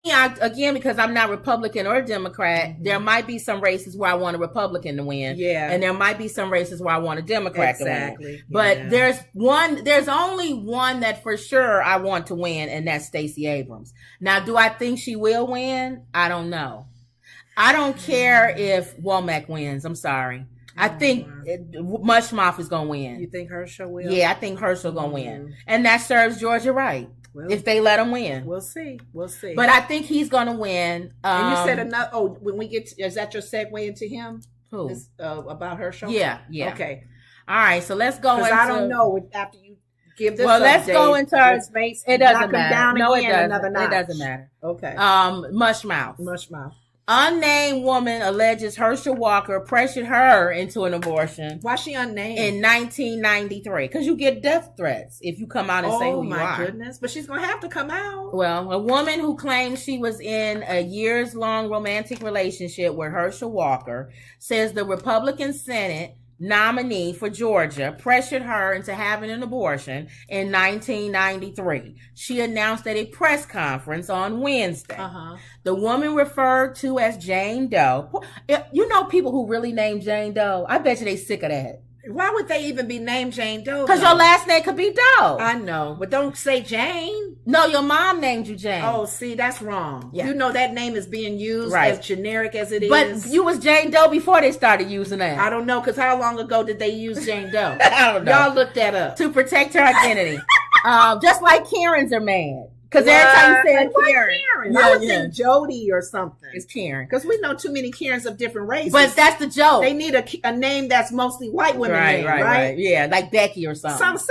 Again, because I'm not Republican or Democrat, there might be some races where I want a Republican to win. Yeah. And there might be some races where I want a Democrat to win. Yeah. But there's only one that for sure I want to win, and that's Stacey Abrams. Now, do I think she will win? I don't know. I don't care if Womack wins. I'm sorry. I think Mushmouth is going to win. You think Herschel will? Yeah, I think Herschel going to win. And that serves Georgia right. Well, if they let him win, we'll see. But I think he's going to win. And you said another. Oh, when we get is that your segue into him? Who about Herschel? Yeah. Okay. All right. So let's go. Because I don't know after you give this. Well, let's go into it doesn't matter. No, it doesn't. It doesn't matter. Okay. Mushmouth. Unnamed woman alleges Herschel Walker pressured her into an abortion. Why is she unnamed? In 1993. Because you get death threats if you come out and say who you are. Oh, my goodness. But she's going to have to come out. Well, a woman who claims she was in a years-long romantic relationship with Herschel Walker says the Republican Senate nominee for Georgia pressured her into having an abortion in 1993. She announced at a press conference on Wednesday. The woman referred to as Jane Doe. You know people who really name Jane Doe? I bet you they sick of that. Why would they even be named Jane Doe? Because your last name could be Doe. I know, but don't say Jane. No, your mom named you Jane. Oh, see, that's wrong. Yeah. You know that name is being used as generic as it is. But you was Jane Doe before they started using that. I don't know, because how long ago did they use Jane Doe? I don't know. Y'all look that up. To protect her identity. Just like Karens are mad. Because every time you say Karen. I would think Jody or something. It's Karen. Because we know too many Karens of different races. But that's the joke. They need a name that's mostly white women name, right? Yeah, like Becky or something.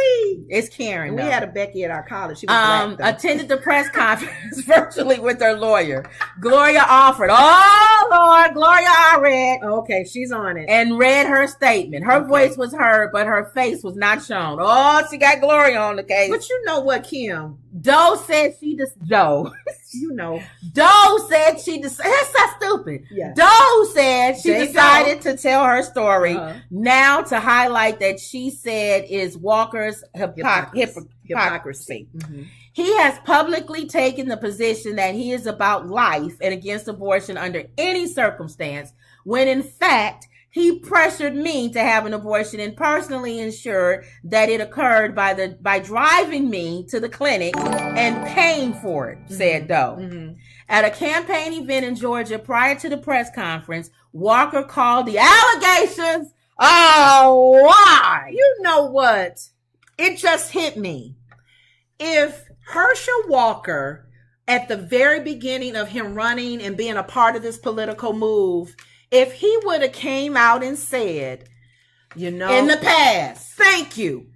It's Karen. We had a Becky at our college. She was black, attended the press conference virtually with her lawyer, Gloria Alford. Oh, Lord, Gloria Alford. Okay, she's on it. And read her statement. Her voice was heard, but her face was not shown. Oh, she got Gloria on the case. But you know what, Kim? Doe said she just Doe. You know. Doe said she just that's so stupid. Yeah. Doe said she decided to tell her story now to highlight that she said is Walker's hypocrisy. Mm-hmm. He has publicly taken the position that he is about life and against abortion under any circumstance, when in fact he pressured me to have an abortion and personally ensured that it occurred by driving me to the clinic and paying for it, said Doe. Mm-hmm. At a campaign event in Georgia prior to the press conference, Walker called the allegations a lie. You know what? It just hit me. If Herschel Walker, at the very beginning of him running and being a part of this political move, if he would have came out and said, you know, in the past, thank you,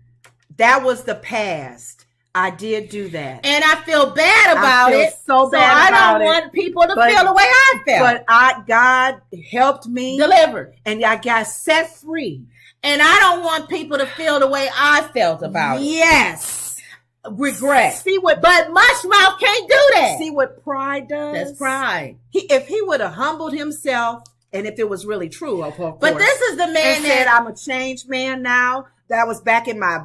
that was the past. I did do that. And I feel bad about it. So bad I don't want people to feel the way I felt. But God helped me. Delivered. And I got set free. And I don't want people to feel the way I felt about it. Yes. Regret. But Mushmouth can't do that. See what pride does? That's pride. If he would have humbled himself, and if it was really true, of course. But this is the man that said, I'm a changed man now. That was back in my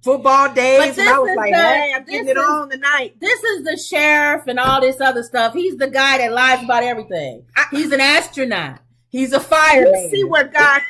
football days. And I was like, hey, I'm getting it on tonight. This is the sheriff and all this other stuff. He's the guy that lies about everything. He's an astronaut. He's a fireman. You see what God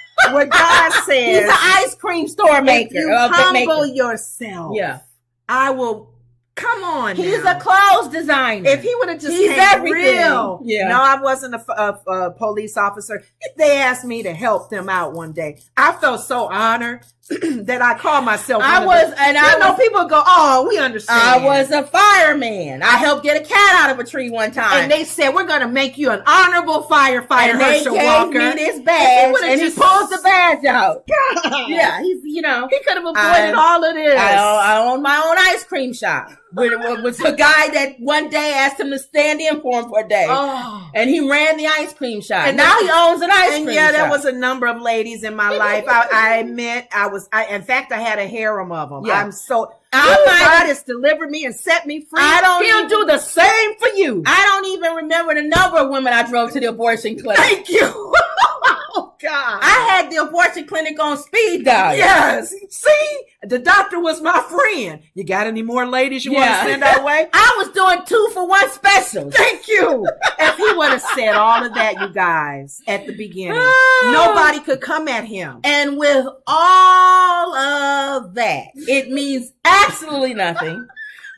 says. He's an ice cream store maker. If you humble yourself. Yeah. I will. Come on. He's a clothes designer. If he would have just came real. Yeah. No, I wasn't a police officer. They asked me to help them out one day. I felt so honored that I called myself. I know people go, oh, we understand. I was a fireman. I helped get a cat out of a tree one time. And they said, we're going to make you an honorable firefighter, Herschel Walker. And they gave me this badge, and he pulls the badge out. God. Yeah, he could have avoided all of this. I own my own ice cream shop. Was a guy that one day asked him to stand in for him for a day. Oh. And he ran the ice cream shop. And now he owns an ice cream shop. And there was a number of ladies in my life. I admit, in fact, I had a harem of them. Yeah. God has delivered me and set me free. He'll do the same for you. I don't even remember the number of women I drove to the abortion clinic. Thank you. God. I had the abortion clinic on speed dial. Yes. See, the doctor was my friend. You got any more ladies you want to send our way? I was doing 2-for-1 specials. Thank you. If he would have said all of that, you guys, at the beginning, nobody could come at him. And with all of that, it means absolutely nothing.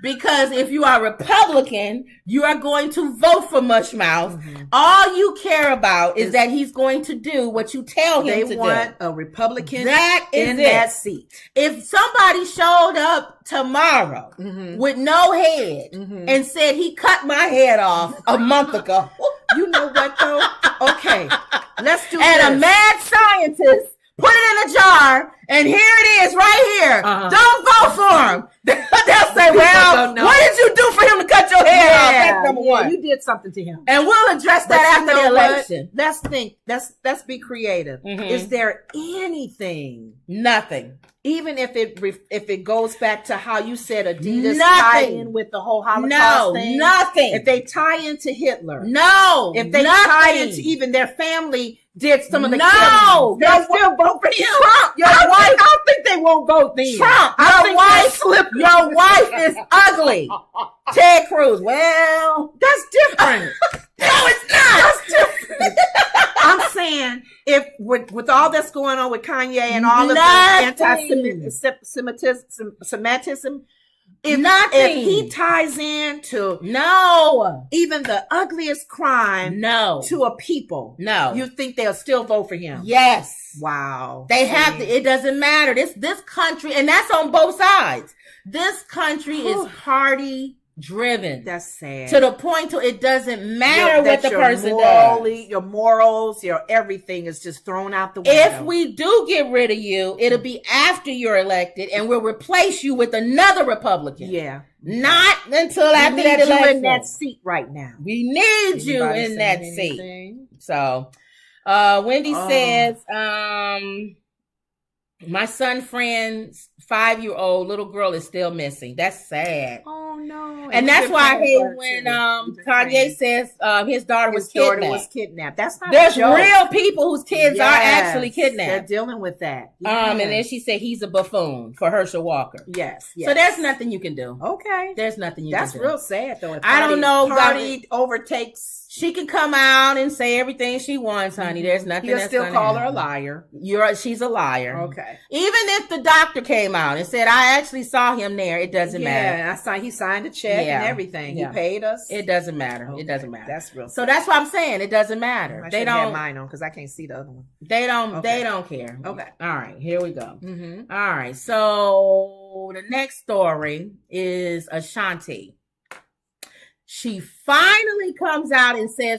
Because if you are Republican, you are going to vote for Mushmouth. Mm-hmm. All you care about is that he's going to do what you tell him to do. They want a Republican in that seat. If somebody showed up tomorrow with no head and said he cut my head off a month ago. You know what, though? Okay, let's do this. And a mad scientist put it in a jar, and here it is right here. Don't vote for him. They'll say, well, what did you do for him to cut your hair off? That's number one. You did something to him. And we'll address that after the election. Let's think. Let's be creative. Is there anything? Nothing. Even if it goes back to how you said Adidas tie in with the whole Holocaust thing. Nothing. If they tie into Hitler. No. If they tie into even their family did some of the killings. They'll still vote for him. Trump. I don't think they won't vote then. Trump. Your wife is ugly. Ted Cruz. Well, that's different. No, it's not. That's different. I'm saying if with all that's going on with Kanye and all of the anti-Semitism, if he ties into even the ugliest crime to a people, you think they'll still vote for him? Yes. Wow. They have to. It doesn't matter. This country, and that's on both sides. This country is party driven. That's sad. To the point to it doesn't matter what the person does. Your morals, your everything is just thrown out the window. If we do get rid of you, it'll be after you're elected, and we'll replace you with another Republican. Yeah. Not until after that election. You in that seat right now. We need you in that seat. So, Wendy says, my son friend's 5-year-old little girl is still missing. That's sad. Oh no! And that's why I hate when Kanye says his daughter was kidnapped. That's not. There's real people whose kids are actually kidnapped. They're dealing with that. And then she said he's a buffoon for Herschel Walker. Yes. So there's nothing you can do. Okay. There's nothing you can do. That's real sad though. I don't know. Party overtakes. She can come out and say everything she wants, honey. There's nothing. You'll still call her a liar. She's a liar. Okay. Even if the doctor came out and said, I actually saw him there, it doesn't matter. Yeah, he signed a check and everything. He paid us. It doesn't matter. Okay. It doesn't matter. That's real sad. So that's what I'm saying. It doesn't matter. They don't have mine on because I can't see the other one. They don't care. Okay. All right, here we go. All right. So the next story is Ashanti. She finally comes out and says